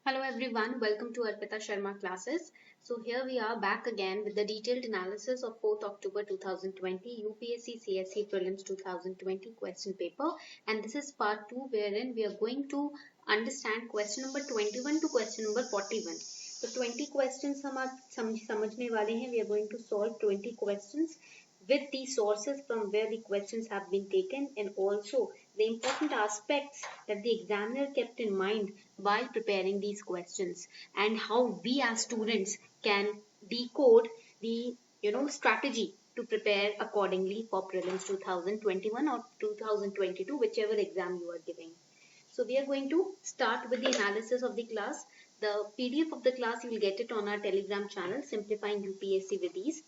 Hello everyone, welcome to Arpita Sharma classes. So here we are back again with the detailed analysis of 4th October 2020 UPSC CSE Prelims 2020 question paper, and this is part 2 wherein we are going to understand question number 21 to question number 41. So 20 questions हम आज समझने वाले हैं. We are going to solve 20 questions with the sources from where the questions have been taken and also the important aspects that the examiner kept in mind while preparing these questions and how we as students can decode the strategy to prepare accordingly for prelims 2021 or 2022, whichever exam you are giving. So we are going to start with the analysis of the class. The PDF of the class you will get it on our Telegram channel, Simplifying UPSC with Ease.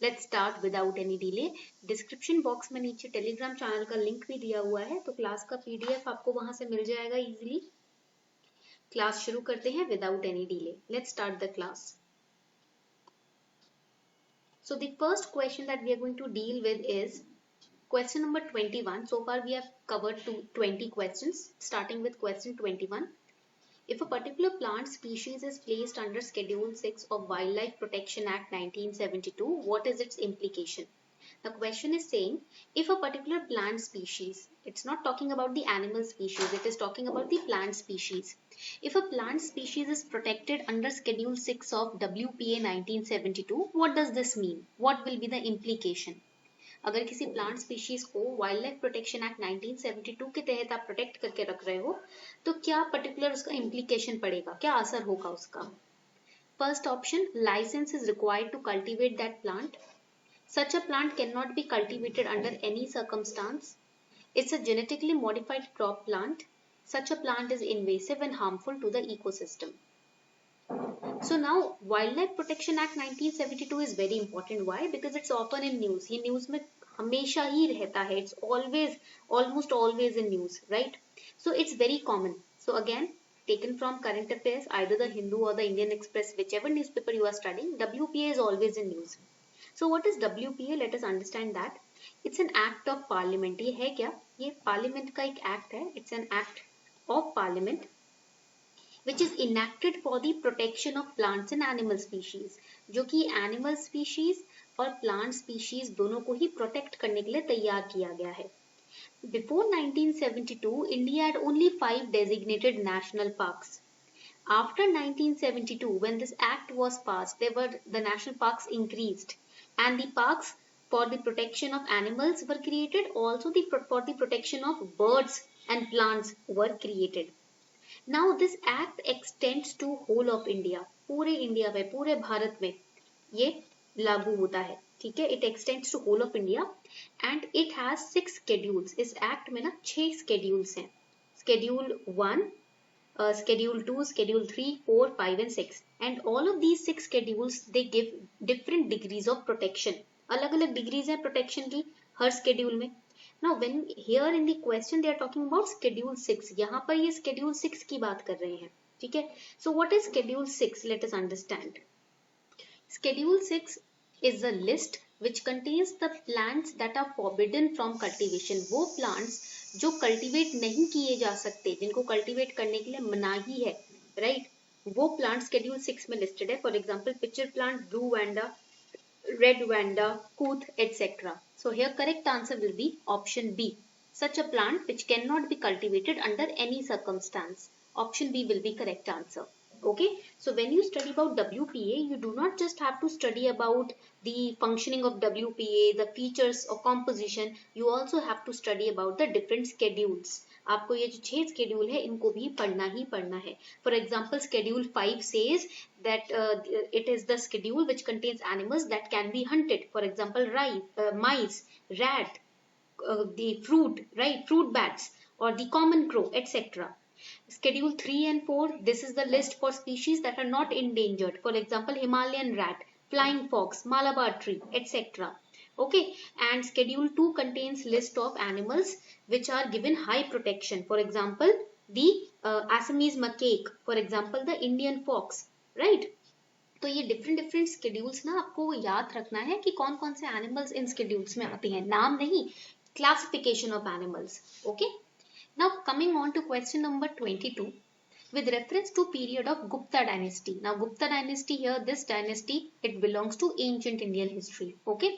Let's start without any delay. Description box में नीचे Telegram channel का link भी दिया हुआ है, तो class का PDF आपको वहां से मिल जाएगा इजीली. क्लास शुरू करते हैं without any delay. Let's start the class. So the first question that we are going to deal with is question number 21. So far we have covered 20 questions, starting with question 21. If a particular plant species is placed under Schedule 6 of Wildlife Protection Act 1972, what is its implication? The question is saying, if a particular plant species, it's not talking about the animal species, it is talking about the plant species. If a plant species is protected under Schedule 6 of WPA 1972, what does this mean? What will be the implication? अगर किसी plant species को wild life protection act 1972 के तहत आप protect करके रख रहे हो, तो क्या पर्टिकुलर उसका इम्प्लीकेशन पड़ेगा, क्या असर होगा उसका? First option, licence is required to cultivate that plant. Such a plant cannot be cultivated under any circumstance. It's a genetically modified crop plant. Such a plant is invasive and harmful to the ecosystem. So now Wildlife Protection Act 1972 is very important. Why? Because it's often in news. ये news में हमेशा ही रहता है. It's always, almost always in news, right? So it's very common. So again, taken from current affairs, either the Hindu or the Indian Express, whichever newspaper you are studying, WPA is always in news. So what is WPA? Let us understand that. It's an act of parliament. ये है क्या? ये parliament का एक act है. It's an act of parliament which is enacted for the protection of plants and animal species, जो कि animal species और plant species दोनों को ही protect करने के लिए तैयार किया गया है. Before 1972, India had only 5 designated national parks. After 1972, when this act was passed, the national parks increased, and the parks for the protection of animals were created. Also, for the protection of birds and plants were created. Now this act extends to whole of India. पूरे India में, पूरे भारत में ये लागू होता है. ठीक है, it extends to whole of India and it has 6 schedules. इस act में ना 6 schedules हैं. Schedule 1, Schedule 2, Schedule 3, 4, 5 and 6. And all of these 6 schedules they give different degrees of protection. अलग-अलग degrees हैं protection की हर schedule में. Now when here in the question they are talking about Schedule 6. यहाँ पर ये Schedule 6 की बात कर रहे हैं. ठीक है. So what is Schedule 6? Let us understand. Schedule 6 is a list which contains the plants that are forbidden from cultivation. वो plants जो cultivate नहीं किए जा सकते, जिनको cultivate करने के लिए मनाही है, right? वो plants Schedule 6 में listed है. For example, pitcher plant, blue vanda, red vanda, couth, etc. So here correct answer will be option B. Such a plant which cannot be cultivated under any circumstance. Option B will be correct answer. Okay, so when you study about WPA, you do not just have to study about the functioning of WPA, the features or composition, you also have to study about the different schedules. आपको ये जो 6 schedule है इनको भी पढ़ना ही पढ़ना है. For example, Schedule 5 says that it is the schedule which contains animals that can be hunted. For example, mice, rat, the fruit, right, fruit bats or the common crow, etc. Schedule 3 and 4, this is the list for species that are not endangered. For example, Himalayan rat, flying fox, Malabar tree, etc. Okay, and Schedule 2 contains list of animals which are given high protection. For example, the Assamese macaque, for example, the Indian fox, right? तो ये different schedules ना आपको याद रखना है कि कौन कौन से animals इन schedules में आते हैं. नाम नहीं, classification of animals. Okay. Now coming on to question number 22. with reference to period of Gupta dynasty. Now Gupta dynasty here, this dynasty, it belongs to ancient Indian history. Okay,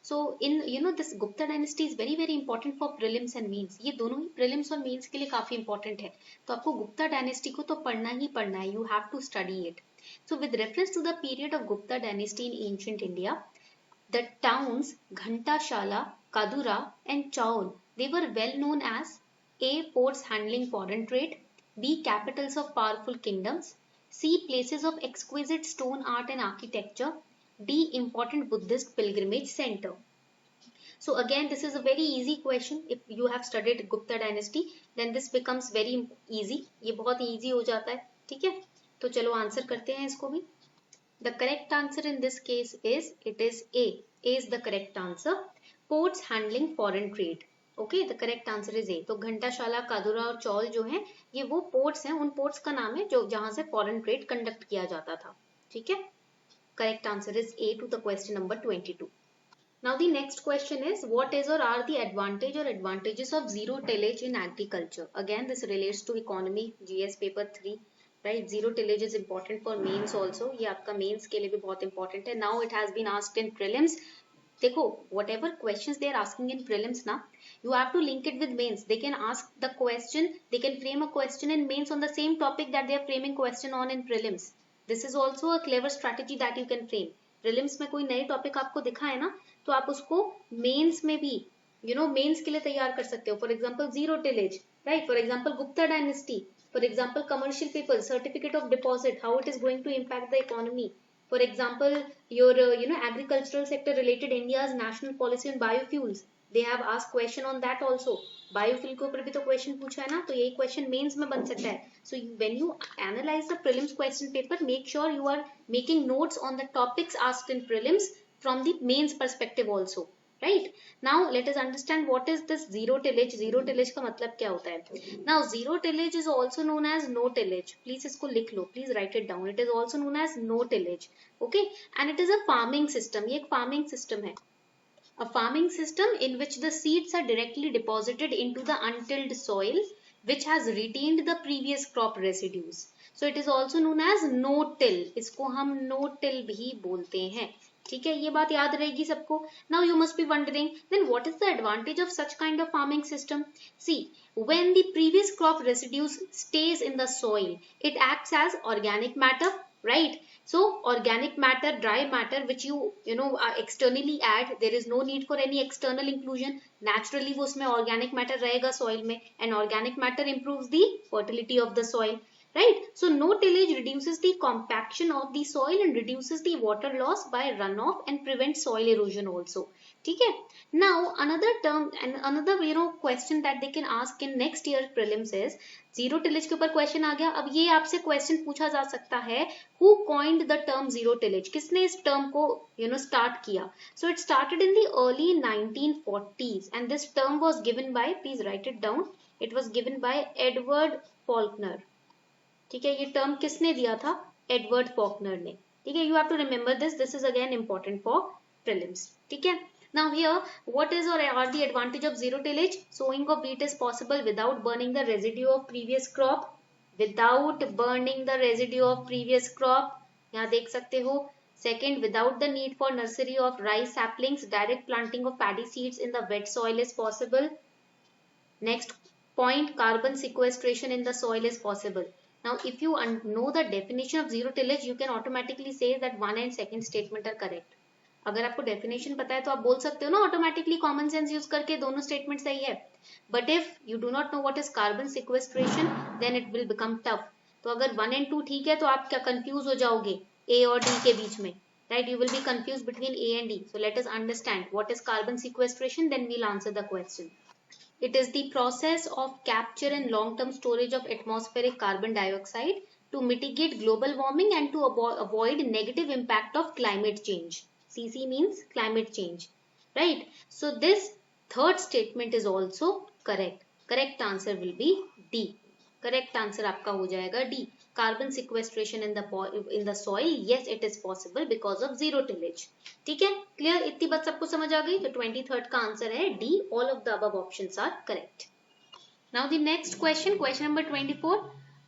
so in this Gupta dynasty is very very important for prelims and mains. ये दोनों ही prelims और mains के लिए काफी important है. तो आपको Gupta dynasty को तो पढ़ना ही पढ़ना है. You have to study it. So with reference to the period of Gupta dynasty in ancient India, the towns Ghantashala, Kadura and Chaul, they were well known as A. Ports handling foreign trade, B. Capitals of powerful kingdoms, C. Places of exquisite stone art and architecture, D. Important Buddhist pilgrimage center. So again, this is a very easy question. If you have studied Gupta dynasty, then this becomes very easy. ये बहुत easy हो जाता है, ठीक है? तो चलो answer करते हैं इसको भी. The correct answer in this case is, it is A. A is the correct answer. Ports handling foreign trade. Okay, the correct answer is A. तो घंटाशाला, कादुरा और चौल जो हैं, ये वो ports हैं, उन ports का नाम है जो जहां से foreign trade conduct किया जाता था. ठीक है? Correct answer is A to the question number 22. Now the next question is, what is or are the advantage or advantages of zero tillage in agriculture? Again, this relates to economy, GS paper 3. Right, zero tillage is important for mains also. ये आपका mains के लिए भी बहुत important है. Now it has been asked in prelims. देखो, whatever questions they are asking in prelims ना, you have to link it with mains. They can ask the question, they can frame a question in mains on the same topic that they are framing question on in prelims. This is also a clever strategy that you can frame. prelims में कोई नई topic आपको दिखा है ना, तो आप उसको mains में भी mains के लिए तैयार कर सकते हो. For example, zero tillage, right? For example, Gupta dynasty. For example, commercial paper, certificate of deposit, how it is going to impact the economy. For example, your agricultural sector related India's national policy on biofuels. They have asked question on that also. Biofuel के ऊपर भी तो question पूछा है ना, तो ये question mains में बन सकता है. So when you analyze the prelims question paper, make sure you are making notes on the topics asked in prelims from the mains perspective also. Right, now let us understand what is this zero tillage. Zero tillage का मतलब क्या होता है? Now zero tillage is also known as no tillage. Please इसको लिख लो, please write it down. It is also known as no tillage. Okay, and it is a farming system. ये एक farming system है. A farming system in which the seeds are directly deposited into the untilled soil which has retained the previous crop residues. So it is also known as no till. इसको हम no till भी बोलते हैं. ठीक है, ये बात याद रहेगी सबको. Now you must be wondering, then what is the advantage of such kind of farming system? See, when the previous crop residues stays in the soil, it acts as organic matter, right? So organic matter, dry matter, which you externally add, there is no need for any external inclusion. Naturally वो उसमें organic matter रहेगा soil में, and organic matter improves the fertility of the soil. Right, so no tillage reduces the compaction of the soil and reduces the water loss by runoff and prevents soil erosion also. ठीक है. Now another term and another question that they can ask in next year prelims is, zero tillage के ऊपर question आ गया. अब ये आपसे question पूछा जा सकता है, who coined the term zero tillage? किसने इस term को start किया? So it started in the early 1940s and this term was given by, please write it down, it was given by Edward Faulkner. ठीक है, ये term किसने दिया था? एडवर्ड फॉकनर ने. ठीक है, you have to remember this is again important for prelims. ठीक है. नाउ हियर व्हाट इज और are the advantage of zero tillage? Sowing of wheat is possible without burning the residue of previous crop. Without burning the residue of previous crop, यहाँ देख सकते हो. Second, without the need for nursery of rice saplings, direct planting of paddy seeds in the wet soil is possible. Next point, carbon sequestration in the soil is possible. Now, if you know the definition of zero tillage, you can automatically say that one and second statement are correct. अगर आपको definition पता है तो आप बोल सकते हो ना automatically common sense use करके दोनों statement सही है. But if you do not know what is carbon sequestration, then it will become tough. तो अगर 1 and 2 ठीक है तो आप क्या confuse हो जाओगे A और D के बीच में. Right? You will be confused between A and D. So let us understand what is carbon sequestration, then we'll answer the question. It is the process of capture and long-term storage of atmospheric carbon dioxide to mitigate global warming and to avoid negative impact of climate change. CC means climate change, right? So this third statement is also correct. Correct answer will be D. Correct answer आपका हो जाएगा D. Carbon sequestration in the soil, yes it is possible because of zero tillage. ठीक है, clear? इतनी बात सबको समझ आ गई? तो 23rd का आंसर है D. All of the above options are correct. Now the next question, question number 24.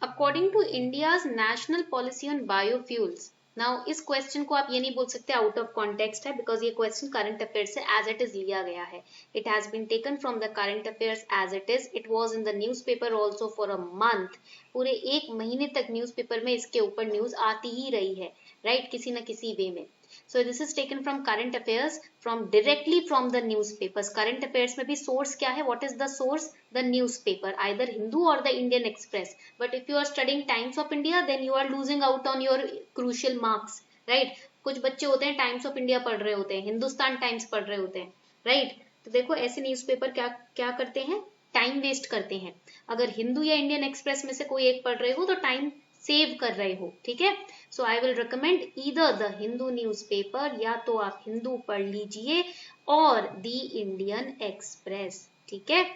According to India's national policy on biofuels. Now इस क्वेश्चन को आप ये नहीं बोल सकते आउट ऑफ कॉन्टेक्स्ट है, बिकॉज ये क्वेश्चन करंट अफेयर से एज इट इज लिया गया है. It has been taken from the current affairs as it is. It was in the newspaper also for a month. पूरे एक महीने तक न्यूज़पेपर में इसके ऊपर न्यूज आती ही रही है, राइट, किसी न किसी वे में. So this is taken from current affairs, from directly from the newspapers. Current affairs में भी source क्या है? What is the source? The newspaper, either Hindu or the Indian Express. But if you are studying Times of India, then you are losing out on your crucial marks, right? कुछ बच्चे होते हैं times of India पढ़ रहे होते हैं, Hindustan times पढ़ रहे होते हैं, राइट? तो देखो ऐसे न्यूज़पेपर क्या क्या करते हैं, टाइम वेस्ट करते हैं. अगर हिंदू या इंडियन एक्सप्रेस में से कोई एक पढ़ रहे हो तो टाइम सेव कर रहे हो, ठीक है. So I will recommend either the Hindu newspaper, या तो आप हिंदू पढ़ लीजिए, और द इंडियन एक्सप्रेस, ठीक है.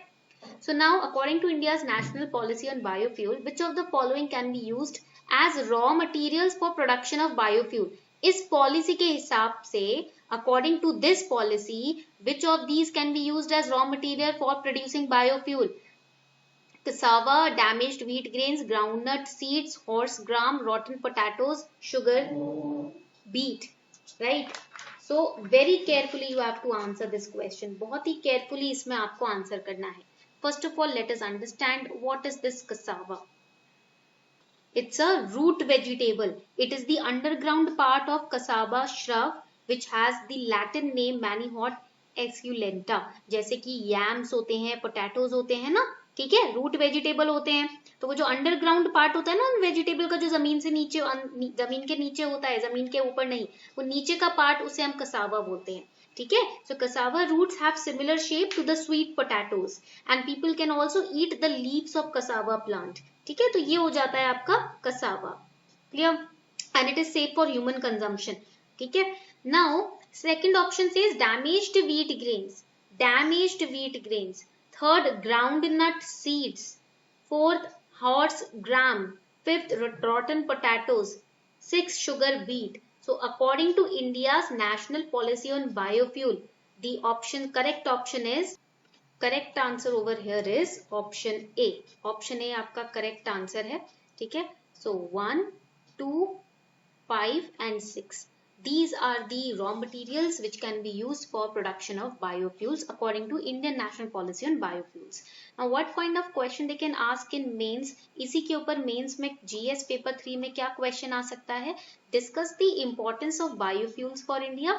So now according to India's national policy on biofuel, which of the following can be used as raw materials for production of biofuel? इस policy के हिसाब से, according to this policy, which of these can be used as raw material for producing biofuel? Cassava, damaged wheat grains, groundnut seeds, horse gram, rotten potatoes, sugar beet, right? So very carefully you have to answer this question. बहुत ही carefully इसमें आपको answer करना है. First of all, let us understand what is this cassava. It's a root vegetable. It is the underground part of cassava shrub which has the Latin name Manihot esculenta. जैसे कि yams होते हैं, potatoes होते हैं ना, ठीक है, root vegetable होते हैं. तो वो जो अंडरग्राउंड पार्ट होता है ना वेजिटेबल का, जो जमीन से नीचे, जमीन के नीचे होता है, जमीन के ऊपर नहीं, वो नीचे का पार्ट, उसे हम कसावा बोलते हैं, ठीक है. So cassava roots have similar shape to the sweet potatoes and people can also eat the leaves of cassava plant, ठीक है. तो ये हो जाता है आपका cassava, clear, and it is safe for human consumption, ठीक है. Now second option says damaged wheat grains, damaged wheat grains. Third, groundnut seeds. Fourth, horse gram. Fifth, rotten potatoes. Sixth, sugar beet. So according to India's national policy on biofuel, the correct option is, correct answer over here is option A. Option A आपका correct answer है, ठीक है. So 1, 2, 5 and 6. These are the raw materials which can be used for production of biofuels according to Indian National Policy on Biofuels. Now what kind of question they can ask in mains? इसी के ऊपर mains में GS paper 3 में क्या question आ सकता है? Discuss the importance of biofuels for India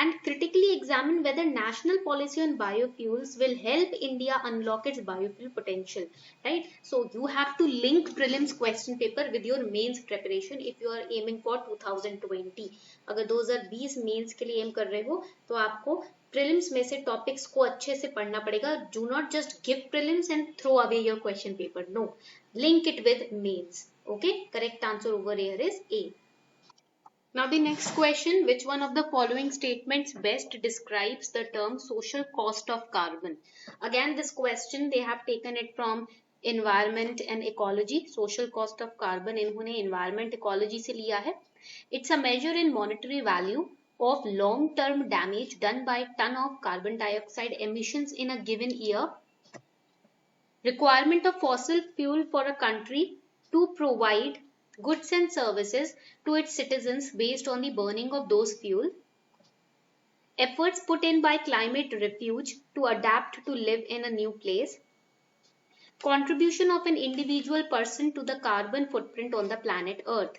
and critically examine whether national policy on biofuels will help India unlock its biofuel potential, right? So you have to link prelims question paper with your mains preparation if you are aiming for 2020. अगर 2020 mains के लिए M कर रहे हो तो आपको prelims में से टॉपिक्स को अच्छे से पढ़ना पड़ेगा. Do not just give prelims and throw away your question paper, no, link it with mains. Okay, correct answer over here is A. Now the next question, which one of the following statements best describes the term social cost of carbon? Again this question they have taken it from environment and ecology. Social cost of carbon इन्होंने environment ecology से लिया है. It's a measure in monetary value of long-term damage done by ton of carbon dioxide emissions in a given year. Requirement of fossil fuel for a country to provide goods and services to its citizens based on the burning of those fuel. Efforts put in by climate refuge to adapt to live in a new place. Contribution of an individual person to the carbon footprint on the planet Earth.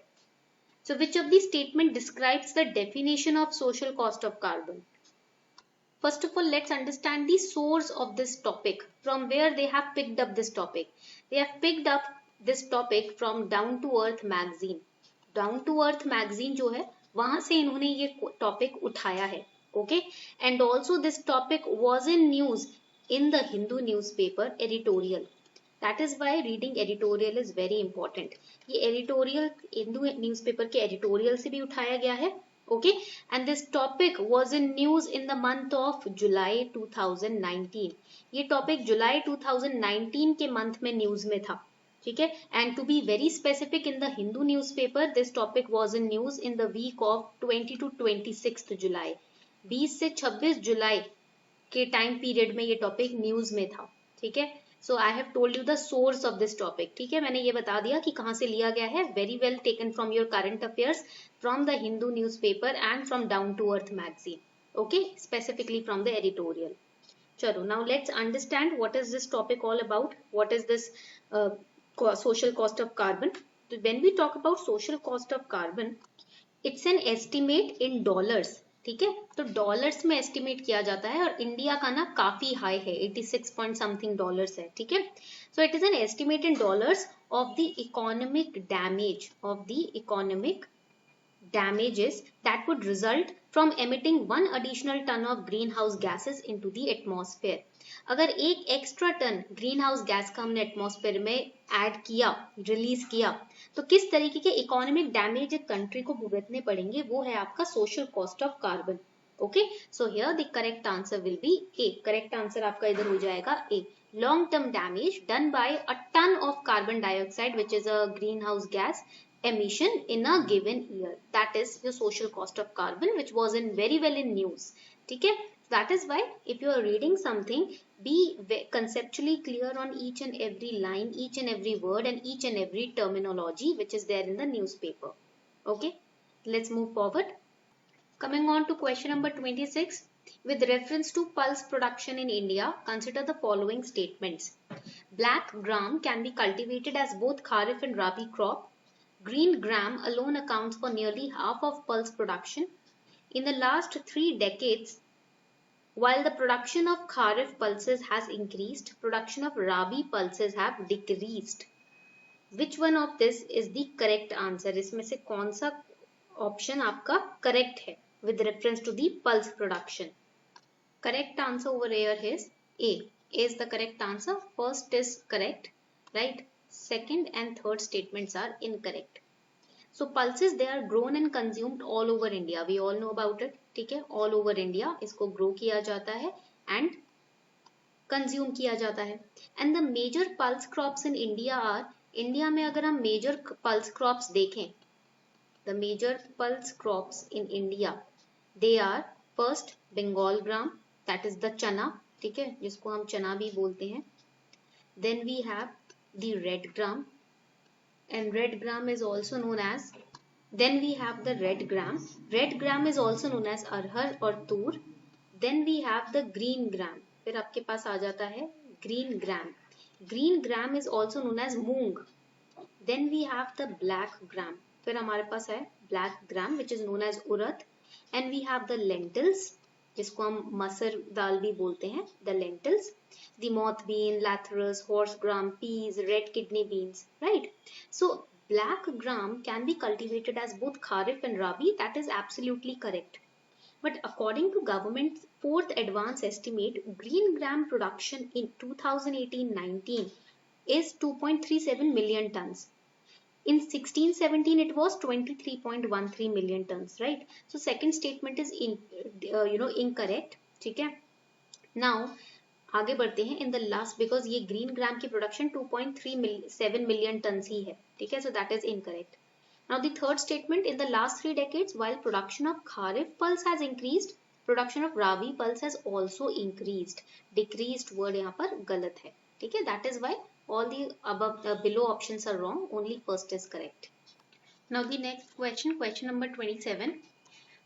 So which of these statement describes the definition of social cost of carbon? First of all, let's understand the source of this topic, from where they have picked up this topic. They have picked up this topic from Down to Earth magazine. Down to Earth magazine जो है वहां से इन्होंने ये topic उठाया है, okay? And also this topic was in news in the Hindu newspaper editorial. That is why reading editorial is very important. ये editorial Hindu newspaper के editorial से भी उठाया गया है, okay? And this topic was in news in the month of July 2019. ये topic जुलाई 2019 के month में न्यूज में था, ठीक है. And to be very specific, in the Hindu newspaper this topic was in news in the week of 20 to 26 July. 20 से 26 जुलाई के time period में ये टॉपिक न्यूज में था, ठीक है. So I have told you the source of this topic. ठीक है, मैंने ये बता दिया कि कहाँ से लिया गया है. Very well taken from your current affairs, from the Hindu newspaper and from Down to Earth magazine. Okay, specifically from the editorial. चलो, now let's understand what is this topic all about. What is this social cost of carbon? So when we talk about social cost of carbon, it's an estimate in dollars. ठीक है, तो dollars में estimate किया जाता है और India का ना काफी हाई है, 86 पॉइंट समथिंग डॉलर्स है. ठीक है, so it is an estimate in dollars of the economic damages that would result from emitting 1 additional ton of greenhouse gases into the atmosphere. अगर एक extra ton green house gas का हमने atmosphere में add किया, release किया, तो किस तरीके के इकोनॉमिक डैमेज एक कंट्री को भुगतने पड़ेंगे, वो है आपका social cost of carbon. Okay, so here the correct answer will be A. Correct answer आपका इधर हो जाएगा A. Long term damage done by a ton of carbon dioxide which is a green house gas emission in a given year. That is the social cost of carbon, which was in very well in news. ठीक है, that is why if you are reading something, be conceptually clear on each and every line, each and every word and each and every terminology which is there in the newspaper. Okay, let's move forward. Coming on to question number 26. With reference to pulse production in India, consider the following statements. Black gram can be cultivated as both kharif and rabi crop. Green gram alone accounts for nearly half of pulse production. In the last 3 decades, while the production of kharif pulses has increased, production of rabi pulses have decreased. Which one of this is the correct answer? इसमें से कौन सा option आपका correct है with reference to the pulse production? Correct answer over here is A. A is the correct answer. First is correct, right? Second and third statements are incorrect. So pulses, they are grown and consumed all over India. We all know about it. ठीक है, all over India इसको grow किया जाता है and consume किया जाता है. And the major pulse crops in India are, India में अगर हम major pulse crops देखें, the major pulse crops in India, they are first Bengal gram, that is the chana. ठीक है, जिसको हम चना भी बोलते हैं. Then we have the red gram, and red gram is also known as, then we have the red gram is also known as अरहर और तूर. Then we have the green gram, फिर आपके पास आ जाता है green gram is also known as moong. Then we have the black gram, फिर हमारे पास है black gram which is known as urad. And we have the lentils, जिसको हम मसर दाल भी बोलते हैं, the lentils, the moth bean, lathyrus, horse gram, peas, red kidney beans, right? So black gram can be cultivated as both kharif and rabi. That is absolutely correct. But according to government's fourth advance estimate, green gram production in 2018-19 is 2.37 million tons. In 16-17 it was 23.13 million tons, right? So second statement is incorrect. ठीक है, now आगे बढ़ते हैं. In the last, because ये green gram की production 2.37 million tons ही है, ठीक है, so that is incorrect. Now the third statement, in the last 3 decades, while production of kharif pulse has increased, production of rabi pulse has also increased. Decreased word यहाँ पर गलत है, ठीक है, that is why all the above below options are wrong. Only first is correct. Now the next question number 27.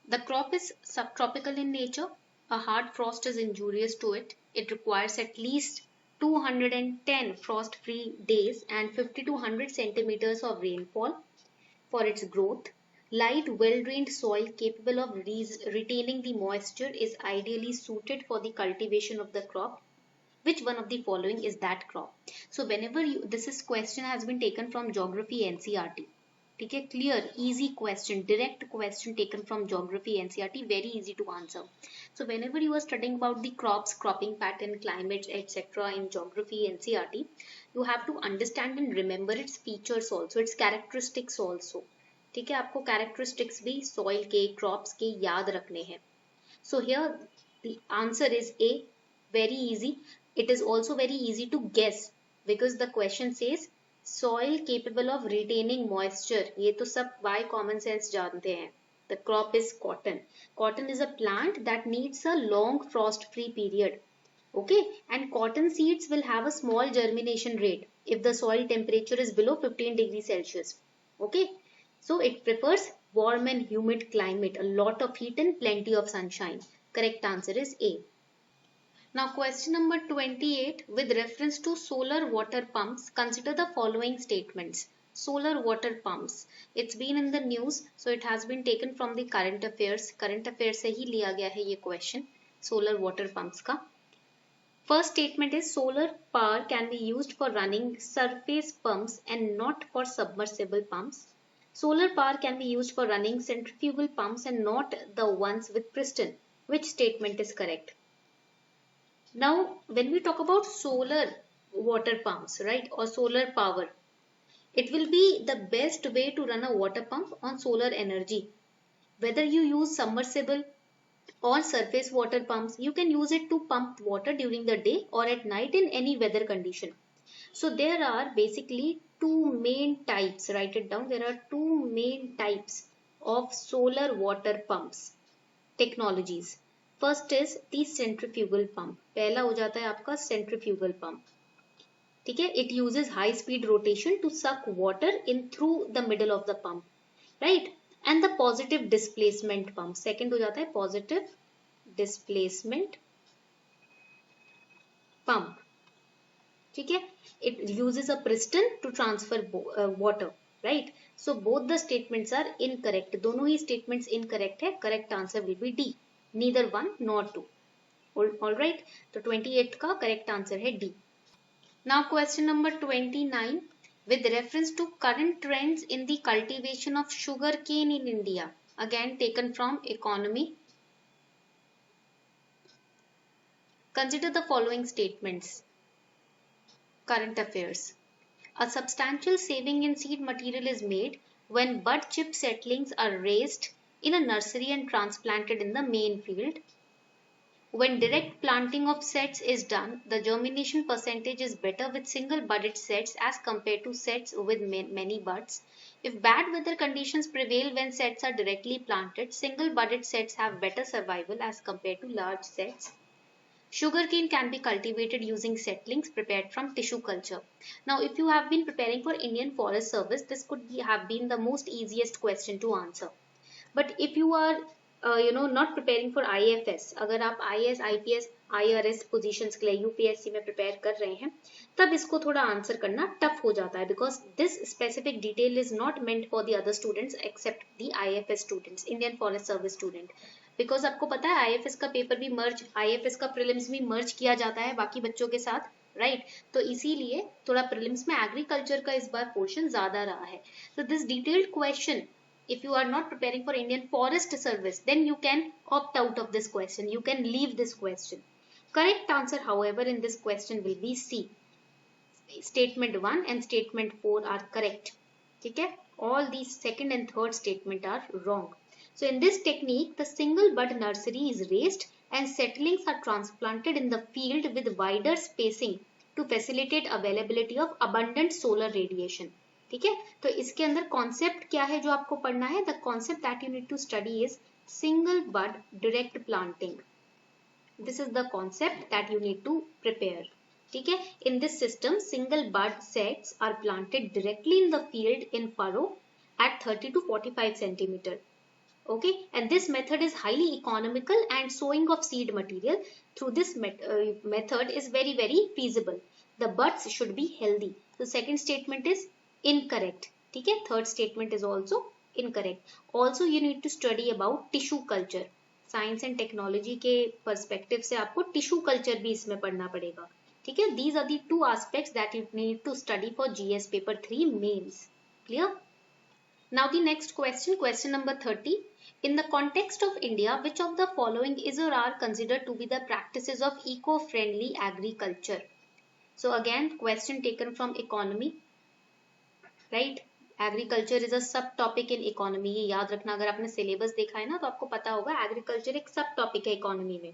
The crop is subtropical in nature. A hard frost is injurious to it. It requires at least 210 frost-free days and 50 to 100 centimeters of rainfall for its growth. Light, well-drained soil capable of retaining the moisture is ideally suited for the cultivation of the crop. Which one of the following is that crop? So whenever this question has been taken from geography NCERT. ठीक है, clear, easy question, direct question taken from geography NCERT, very easy to answer. So whenever you are studying about the crops, cropping pattern, climate, etc. in geography NCERT, you have to understand and remember its features also, its characteristics also. ठीक है, आपको characteristics भी soil के, crops के याद रखने हैं. So here the answer is A, very easy. It is also very easy to guess because the question says soil capable of retaining moisture. ये तो सब by common sense जानते हैं. The crop is cotton. Cotton is a plant that needs a long frost-free period. Okay, and cotton seeds will have a small germination rate if the soil temperature is below 15 degrees Celsius. Okay, so it prefers warm and humid climate, a lot of heat and plenty of sunshine. Correct answer is A. Now question number 28, with reference to solar water pumps, consider the following statements. Solar water pumps. It's been in the news, so it has been taken from the current affairs. Current affairs से ही लिया गया है ये question. Solar water pumps का. First statement is solar power can be used for running surface pumps and not for submersible pumps. Solar power can be used for running centrifugal pumps and not the ones with piston. Which statement is correct? Now, when we talk about solar water pumps, right, or solar power, it will be the best way to run a water pump on solar energy. Whether you use submersible or surface water pumps, you can use it to pump water during the day or at night in any weather condition. So there are basically two main types, write it down, there are two main types of solar water pumps technologies. First is the centrifugal pump. पहला हो जाता है आपका centrifugal pump. ठीक है, it uses high speed rotation to suck water in through the middle of the pump, right? And the positive displacement pump. Second हो जाता है positive displacement pump. ठीक है, it uses a piston to transfer water, right? So both the statements are incorrect. दोनों ही statements incorrect है. Correct answer will be D. Neither one nor two. All right. तो 28 का correct answer है D. Now question number 29. With reference to current trends in the cultivation of sugarcane in India. Again taken from economy. Consider the following statements. Current affairs. A substantial saving in seed material is made when bud chip seedlings are raised in a nursery and transplanted in the main field. When direct planting of sets is done, the germination percentage is better with single budded sets as compared to sets with many buds. If bad weather conditions prevail when sets are directly planted, single budded sets have better survival as compared to large sets. Sugarcane can be cultivated using seedlings prepared from tissue culture. Now, if you have been preparing for Indian Forest Service, this could have been the most easiest question to answer. But if you are not preparing for IFS, अगर आप IAS, IPS, IRS positions के लिए UPSC में prepare कर रहे हैं, तब इसको थोड़ा आंसर करना tough हो जाता है, because this specific detail is not meant for the other students except the IFS students, Indian Forest Service student. Because आपको पता है IFS का पेपर भी मर्ज, IFS का प्रीलिम्स भी मर्ज किया जाता है बाकी बच्चों के साथ, राइट? तो इसीलिए थोड़ा प्रीलिम्स में एग्रीकल्चर का इस बार पोर्शन ज्यादा रहा है. तो this detailed question, if you are not preparing for Indian Forest Service, then you can opt out of this question. You can leave this question. Correct answer, however, in this question will be C. Statement 1 and statement 4 are correct. Okay? All these second and third statement are wrong. So in this technique, the single bud nursery is raised and seedlings are transplanted in the field with wider spacing to facilitate availability of abundant solar radiation. ठीक है, तो इसके अंदर concept क्या है जो आपको पढ़ना है? The concept that you need to study is single bud direct planting. This is the concept that you need to prepare. ठीक है, in this system single bud sets are planted directly in the field in furrow at 30 to 45 centimeter. Okay, and this method is highly economical and sowing of seed material through this method is very feasible. The buds should be healthy. So second statement is incorrect. ठीक है, third statement is also incorrect. Also you need to study about tissue culture. Science and technology के perspective से आपको tissue culture भी इसमें पढ़ना पड़ेगा. ठीक है, these are the two aspects that you need to study for GS paper 3 mains. Clear? Now the next question, question number 30. In the context of India, which of the following is or are considered to be the practices of eco-friendly agriculture? So again, question taken from economy, right? Agriculture is a subtopic in economy. ये याद रखना, अगर आपने syllabus देखा है ना तो आपको पता होगा agriculture एक subtopic है economy में.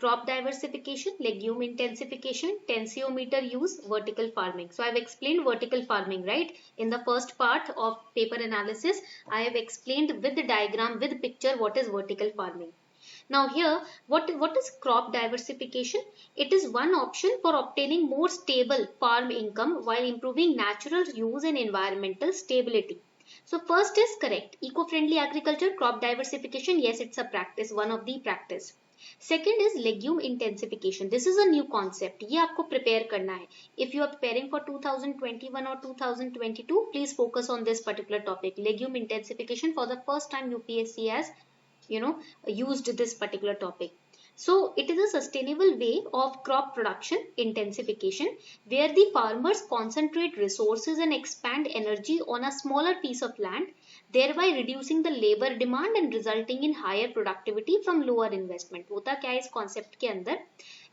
Crop diversification, legume intensification, tensiometer use, vertical farming. So I have explained vertical farming, right? In the first part of paper analysis, I have explained with the diagram, with picture, what is vertical farming. Now here, what is crop diversification? It is one option for obtaining more stable farm income while improving natural use and environmental stability. So first is correct. Eco-friendly agriculture, crop diversification. Yes, it's a practice, one of the practice. Second is legume intensification. This is a new concept. ये आपको prepare करना है. If you are preparing for 2021 or 2022, please focus on this particular topic. Legume intensification, for the first time UPSC has used this particular topic. So it is a sustainable way of crop production intensification where the farmers concentrate resources and expand energy on a smaller piece of land, thereby reducing the labor demand and resulting in higher productivity from lower investment. होता क्या है इस concept के अंदर?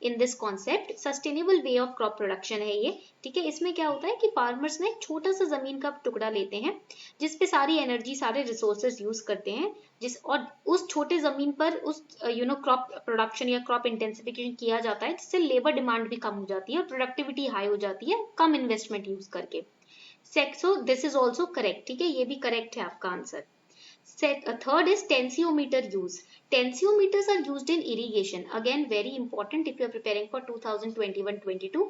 In this concept, sustainable way of crop production है ये, ठीक है. इसमें क्या होता है कि farmers ना एक छोटा सा जमीन का टुकड़ा लेते हैं जिसपे सारी एनर्जी सारे रिसोर्सेज यूज करते हैं, और उस छोटे जमीन पर उस क्रॉप प्रोडक्शन या क्रॉप इंटेंसिफिकेशन किया जाता है जिससे लेबर डिमांड भी कम हो जाती है और प्रोडक्टिविटी हाई हो जाती है कम इन्वेस्टमेंट यूज करके. So this is also correct, ठीक है, ये भी करेक्ट है आपका answer. Third is tensiometer use. Tensiometers are used in irrigation. Again, very important if you are preparing for 2021-22.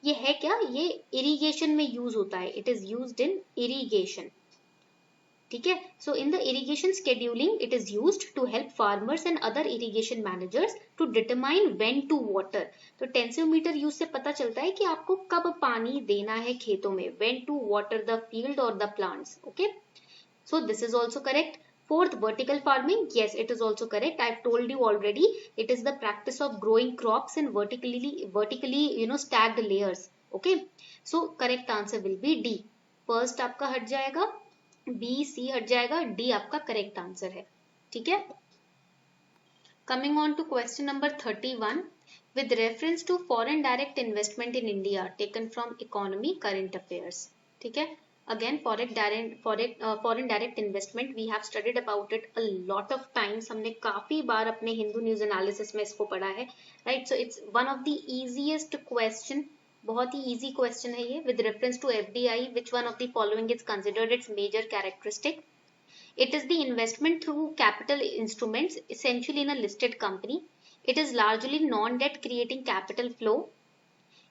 ये है क्या? ये irrigation में use होता है. It is used in irrigation. ठीक है. So in the irrigation scheduling, it is used to help farmers and other irrigation managers to determine when to water. तो tensiometer use से पता चलता है कि आपको कब पानी देना है खेतों में. When to water the field or the plants. Okay. So this is also correct. Fourth, vertical farming. Yes, it is also correct. I've told you already. It is the practice of growing crops in vertically stacked layers. Okay. So correct answer will be D. First आपका हट जाएगा, B, C हट जाएगा, D आपका correct answer है. ठीक है. Coming on to question number 31 with reference to foreign direct investment in India taken from economy current affairs. ठीक है. Again, foreign direct investment, we have studied about it a lot of times. हमने काफी बार अपने Hindu news analysis में इसको पढ़ा है, right? So it's one of the easiest question. बहुत ही easy question है ये. With reference to FDI, which one of the following is considered its major characteristic? It is the investment through capital instruments, essentially in a listed company. It is largely non-debt creating capital flow.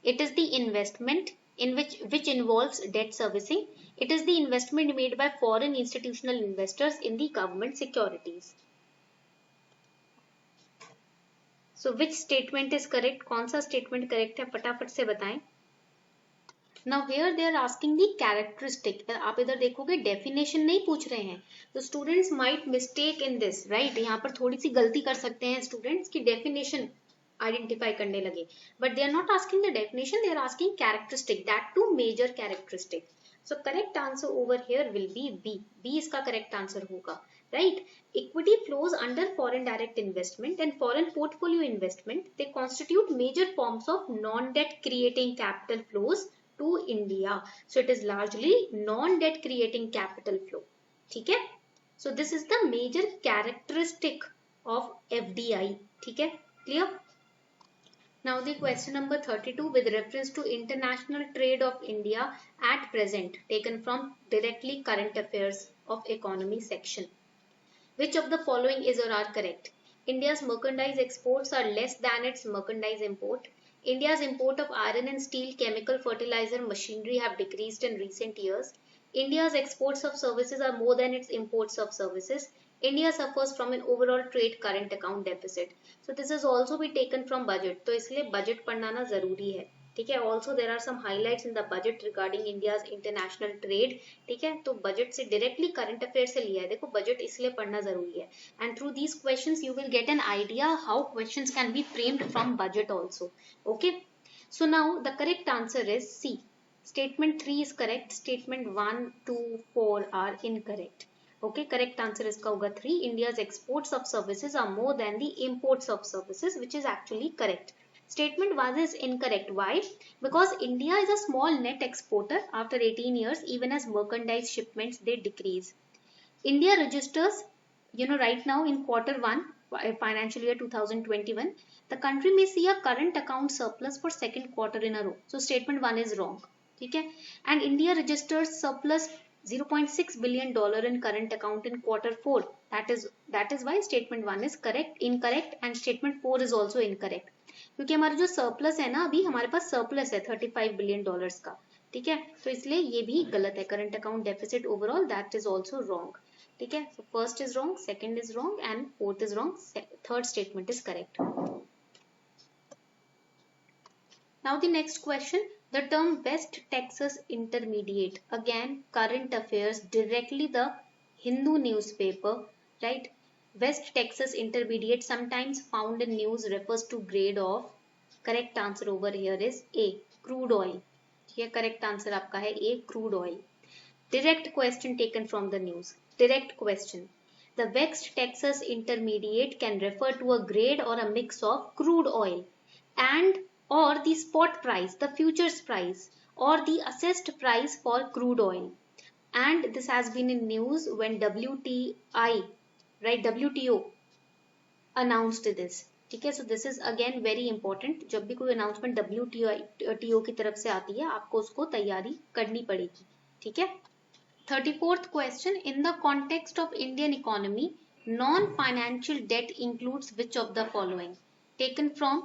It is the investment in which involves debt servicing. It is the investment made by foreign institutional investors in the government securities. So which statement is correct? कौन सा statement correct है? फटाफट से बताएं. Now here they are asking the characteristic. आप इधर देखोगे definition नहीं पूछ रहे हैं, तो students might mistake in this, right? यहाँ पर थोड़ी सी गलती कर सकते हैं students कि definition identify करने लगे, but they are not asking the definition, they are asking characteristic, that too major characteristic. So correct answer over here will be B. B इसका correct answer होगा, right? Equity flows under foreign direct investment and foreign portfolio investment. They constitute major forms of non-debt creating capital flows to India. So it is largely non-debt creating capital flow. ठीक है? So this is the major characteristic of FDI. ठीक है? Clear? Now the question number 32 with reference to international trade of India at present, taken from directly current affairs of economy section. Which of the following is or are correct? India's merchandise exports are less than its merchandise import. India's import of iron and steel, chemical, fertilizer, machinery have decreased in recent years. India's exports of services are more than its imports of services. India suffers from an overall trade current account deficit. So this is also be taken from budget. तो इसलिए budget पढ़ना ना जरूरी है. ठीक है. Also there are some highlights in the budget regarding India's international trade. ठीक है. तो budget से directly current affairs से लिया है. देखो budget इसलिए पढ़ना जरूरी है. And through these questions you will get an idea how questions can be framed from budget also. Okay. So now the correct answer is C. Statement 3 is correct. Statement 1, 2, 4 are incorrect. Okay, correct answer इसका होगा 3. India's exports of services are more than the imports of services, which is actually correct. Statement 1 is incorrect. Why? Because India is a small net exporter. After 18 years, even as merchandise shipments, they decrease. India registers, right now in Q1, financial year 2021, the country may see a current account surplus for second quarter in a row. So statement 1 is wrong. ठीक है. And India registers surplus $0.6 billion in current account in quarter 4. That is why statement 1 is incorrect and statement 4 is also incorrect. क्योंकि हमारा जो surplus है ना, अभी हमारे पास surplus है $35 बिलियन का, ठीक है, तो इसलिए ये भी गलत है. Current account deficit overall that is also wrong, ठीक है. So first is wrong, second is wrong and fourth is wrong, third statement is correct. Now the next question, the term West Texas Intermediate, again current affairs, directly the Hindu newspaper, right? West Texas Intermediate, sometimes found in news, refers to grade of. Correct answer over here is A, crude oil. Here correct answer आपका है A, crude oil. Direct question taken from the news. Direct question. The West Texas Intermediate can refer to a grade or a mix of crude oil and or the spot price, the futures price, or the assessed price for crude oil. And this has been in news when WTI, right, WTO announced this. ठीक है, so this is again very important. जब भी कोई announcement WTO की तरफ से आती है, आपको उसको तैयारी करनी पड़ेगी, ठीक है. 34th question, in the context of Indian economy, non-financial debt includes which of the following? Taken from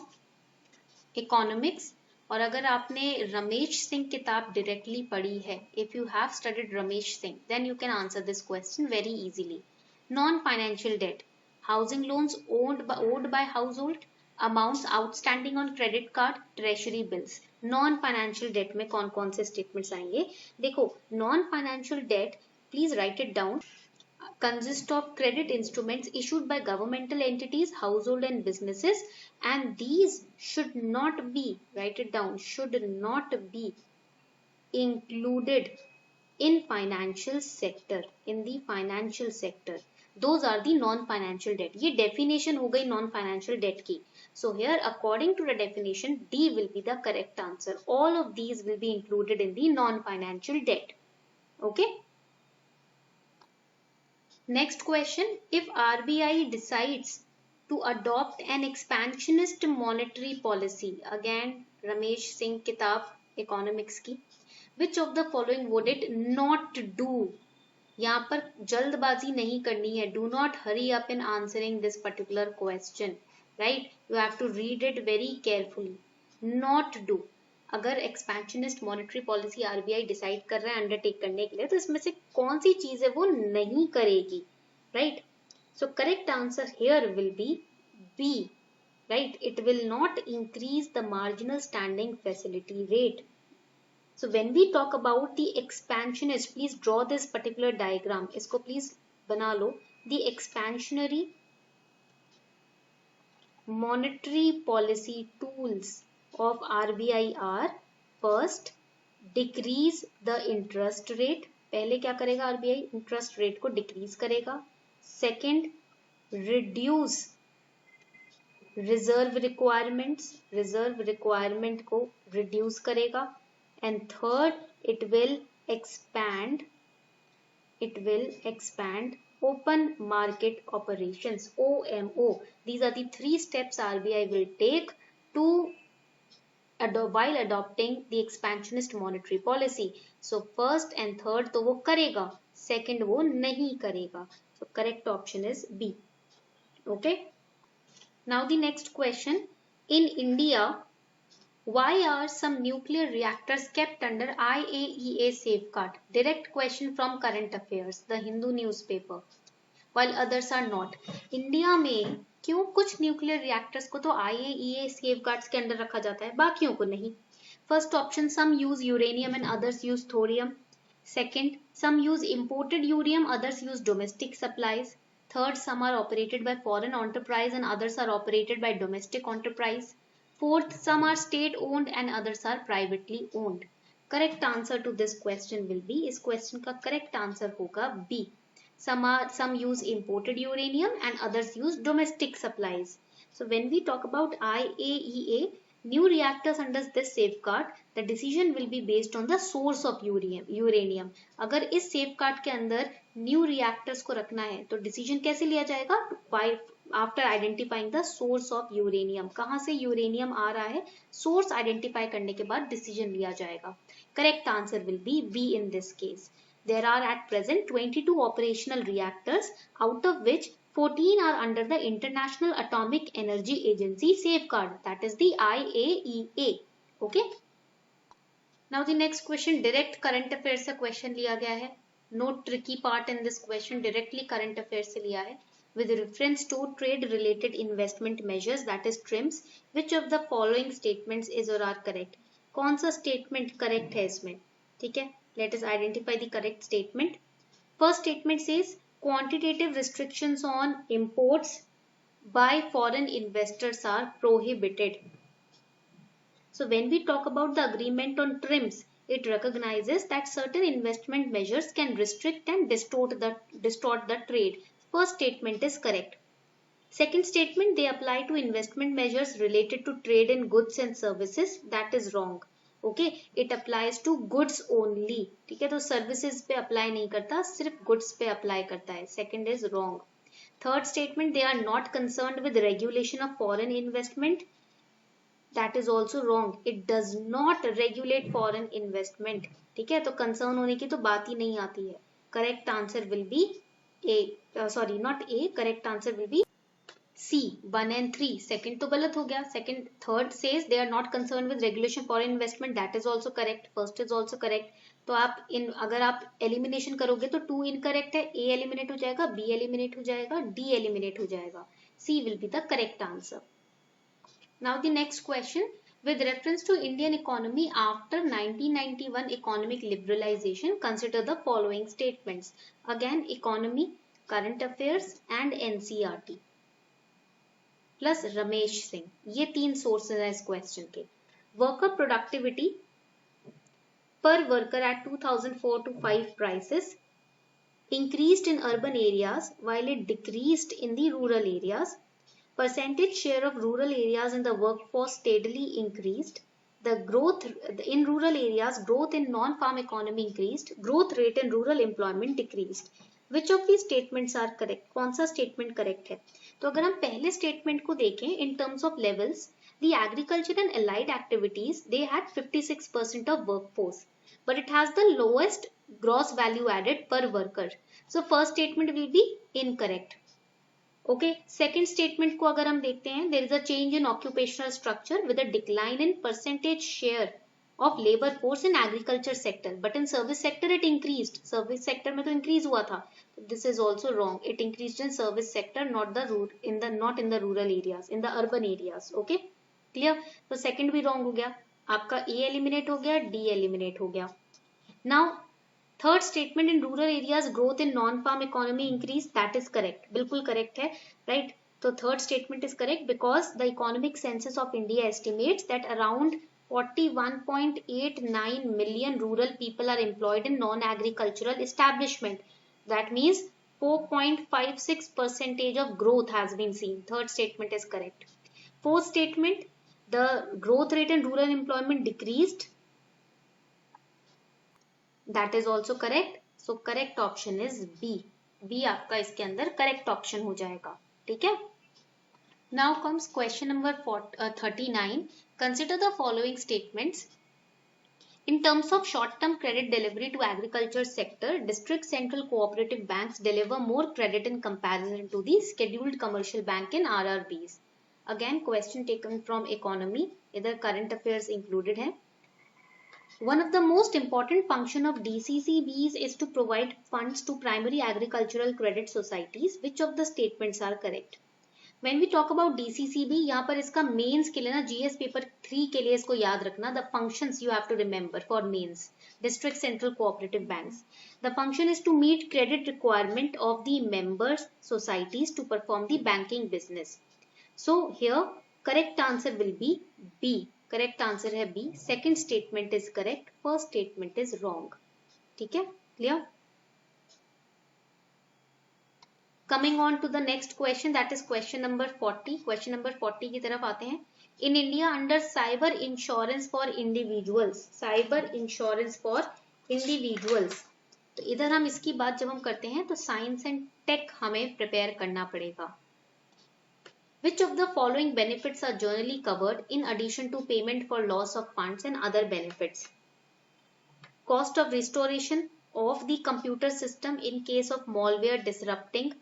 economics. और अगर आपने रमेश सिंह किताब डायरेक्टली पढ़ी है, if you have studied Ramesh Singh, then you can answer this question very easily. Non financial debt, housing loans owned by house hold, amounts outstanding on credit card, treasury bills. Non financial debt में कौन कौन से statements आएंगे? देखो, non financial debt, please write it down, consist of credit instruments issued by governmental entities, household and businesses, and these should not be, write it down, should not be included in financial sector, in the financial sector. Those are the non-financial debt. ये definition हो गई non-financial debt की. So here according to the definition, D will be the correct answer. All of these will be included in the non-financial debt. Okay. Next question, if RBI decides to adopt an expansionist monetary policy, again Ramesh Singh किताब economics की, which of the following would it not do? यहाँ पर जल्दबाजी नहीं करनी है. Do not hurry up in answering this particular question, right? You have to read it very carefully. Not do. अगर expansionist monetary policy RBI decide कर रहा है अंडरटेक करने के लिए, तो इसमें से कौन सी चीज है वो नहीं करेगी, right? So correct answer here will be B, right? It will not increase the marginal standing facility rate. So when we talk about the expansionist, please draw this particular diagram, इसको प्लीज बना लो. The expansionary monetary policy tools of RBI are, first, decrease the interest rate. पहले क्या करेगा RBI? Interest rate को decrease करेगा. Second, reduce reserve requirements, reserve requirement को reduce करेगा. And third, it will expand open market operations, OMO. These are the 3 steps RBI will take to while adopting the expansionist monetary policy. So first and third तो वो करेगा, second वो नहीं करेगा. So correct option is B. Okay. Now the next question, in India, why are some nuclear reactors kept under IAEA safeguard? Direct question from current affairs, the Hindu newspaper. While others are not. India में क्यों कुछ nuclear reactors को तो IAEA safeguards के अंदर रखा जाता है, बाकियों को नहीं? First option, some use uranium and others use thorium. Second, some use imported uranium, others use domestic supplies. Third, some are operated by foreign enterprise and others are operated by domestic enterprise. Fourth, some are state owned and others are privately owned. Correct answer to this question will be, इस question का correct answer होगा B. Some use imported uranium and others use domestic supplies. So when we talk about IAEA, new reactors under this safeguard, the decision will be based on the source of uranium. अगर इस safeguard के अंदर new reactors को रखना है, तो decision कैसे लिया जाएगा? After identifying the source of uranium, कहाँ से uranium आ रहा है, source identify करने के बाद decision लिया जाएगा. Correct answer will be B in this case. There are at present 22 operational reactors, out of which 14 are under the International Atomic Energy Agency safeguard, that is the IAEA. Okay. Now the next question, direct current affairs से question लिया गया है. No tricky part in this question, directly current affairs से लिया है. With reference to trade related investment measures, that is TRIMS, which of the following statements is or are correct? कौन सा statement correct है इसमें? ठीक है, let us identify the correct statement. First statement says quantitative restrictions on imports by foreign investors are prohibited. So when we talk about the agreement on TRIMS, it recognizes that certain investment measures can restrict and distort the trade. First statement is correct. Second statement, they apply to investment measures related to trade in goods and services. That is wrong. Okay, it applies to goods only. ठीक है, तो services पे apply नहीं करता, सिर्फ goods पे apply करता है. Second is wrong. Third statement, they are not concerned with regulation of foreign investment. That is also wrong. It does not regulate foreign investment. ठीक है, तो concern होने की तो बात ही नहीं आती है. Correct answer will be A. Sorry, not A. Correct answer will be C. 1 and 3. Second तो गलत हो गया. Second, third says they are not concerned with regulation foreign investment. That is also correct. First is also correct. तो आप अगर आप elimination करोगे तो 2 incorrect है. A eliminate हो जाएगा, B eliminate हो जाएगा, D eliminate हो जाएगा. C will be the correct answer. Now the next question, with reference to Indian economy after 1991 economic liberalization, consider the following statements. Again, economy, current affairs and NCERT plus Ramesh Singh. ये 3 sources हैं इस question के. Worker productivity per worker at 2004 to 5 prices increased in urban areas while it decreased in the rural areas. Percentage share of rural areas in the workforce steadily increased. The growth in rural areas, growth in non-farm economy increased. Growth rate in rural employment decreased. Which of these statements are correct? कौन सा statement correct है? तो अगर हम पहले statement को देखें in terms of levels, the agriculture and allied activities, they had 56% of workforce, but it has the lowest gross value added per worker. So first statement will be incorrect. Okay, second statement को अगर हम देखते हैं, there is a change in occupational structure with a decline in percentage share of labor force in agriculture sector, but in service sector it increased. Service sector में तो increase हुआ था. This is also wrong. It increased in service sector, not in the rural areas, in the urban areas. Okay, clear? तो second भी wrong हो गया. आपका A eliminate हो गया, D eliminate हो गया. Now third statement, in rural areas growth in non-farm economy increased. That is correct. बिल्कुल correct है, right? So third statement is correct because the economic census of India estimates that around 41.89 million rural people are employed in non-agricultural establishment. That means 4.56% of growth has been seen. Third statement is correct. Fourth statement, the growth rate in rural employment decreased. That is also correct. So correct option is B. B आपका इसके अंदर correct option हो जाएगा. ठीक है? Now comes question number 39. Consider the following statements. In terms of short-term credit delivery to agriculture sector, district central cooperative banks deliver more credit in comparison to the scheduled commercial bank in RRBs. Again, question taken from economy. इधर current affairs included है. One of the most important function of DCCBs is to provide funds to primary agricultural credit societies. Which of the statements are correct? When we talk about DCCB, यहाँ पर इसका mains के लिए ना GS paper 3 के लिए इसको याद रखना. The functions you have to remember for mains. District Central Cooperative Banks. The function is to meet credit requirement of the members societies to perform the banking business. So here correct answer will be B. Correct answer है B. Second statement is correct, first statement is wrong. ठीक है, clear? Coming on to the next question, that is question number 40. Question number 40 की तरफ आते हैं. In India under cyber insurance for individuals, cyber insurance for individuals, तो इधर हम इसकी बात जब हम करते हैं तो साइंस एंड टेक हमें प्रिपेयर करना पड़ेगा. Which of the following benefits are generally covered in addition to payment for loss of funds and other benefits? Cost of restoration, of the computer system in case of malware disrupting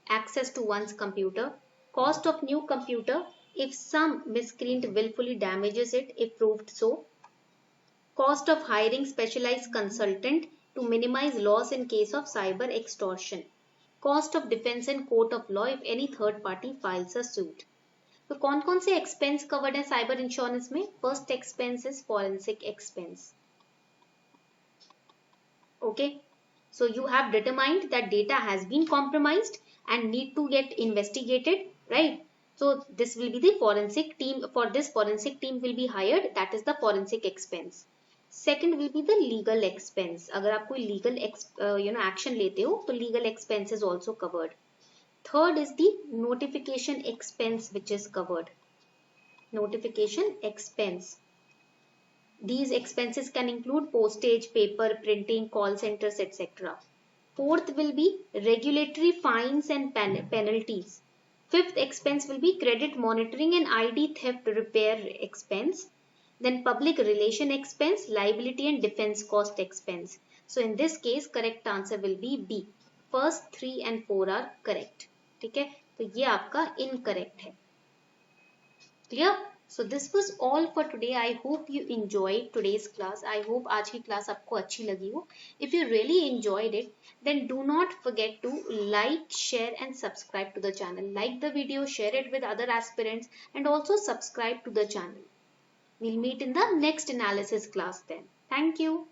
access to one's computer, cost of new computer if some miscreant willfully damages it if proved so, cost of hiring specialized consultant to minimize loss in case of cyber extortion, cost of defense in court of law if any third party files a suit. तो कौन से expense covered है cyber insurance में? First expense is forensic expense. Okay, so you have determined that data has been compromised and need to get investigated, right? So this will be the forensic team. For this, forensic team will be hired. That is the forensic expense. Second will be the legal expense. अगर आप कोई legal action लेते हो तो legal expense is also covered. Third is the notification expense, which is covered. Notification expense. These expenses can include postage, paper, printing, call centers, etc. Fourth will be regulatory fines and penalties. Fifth expense will be credit monitoring and ID theft repair expense. Then public relation expense, liability and defense cost expense. So in this case, correct answer will be B. First 3 and 4 are correct. ठीक है, तो ये आपका incorrect है. Clear? So this was all for today. I hope you enjoyed today's class. I hope आज की class आपको अच्छी लगी हो. If you really enjoyed it, then do not forget to like, share and subscribe to the channel. Like the video, share it with other aspirants and also subscribe to the channel. We'll meet in the next analysis class then. Thank you.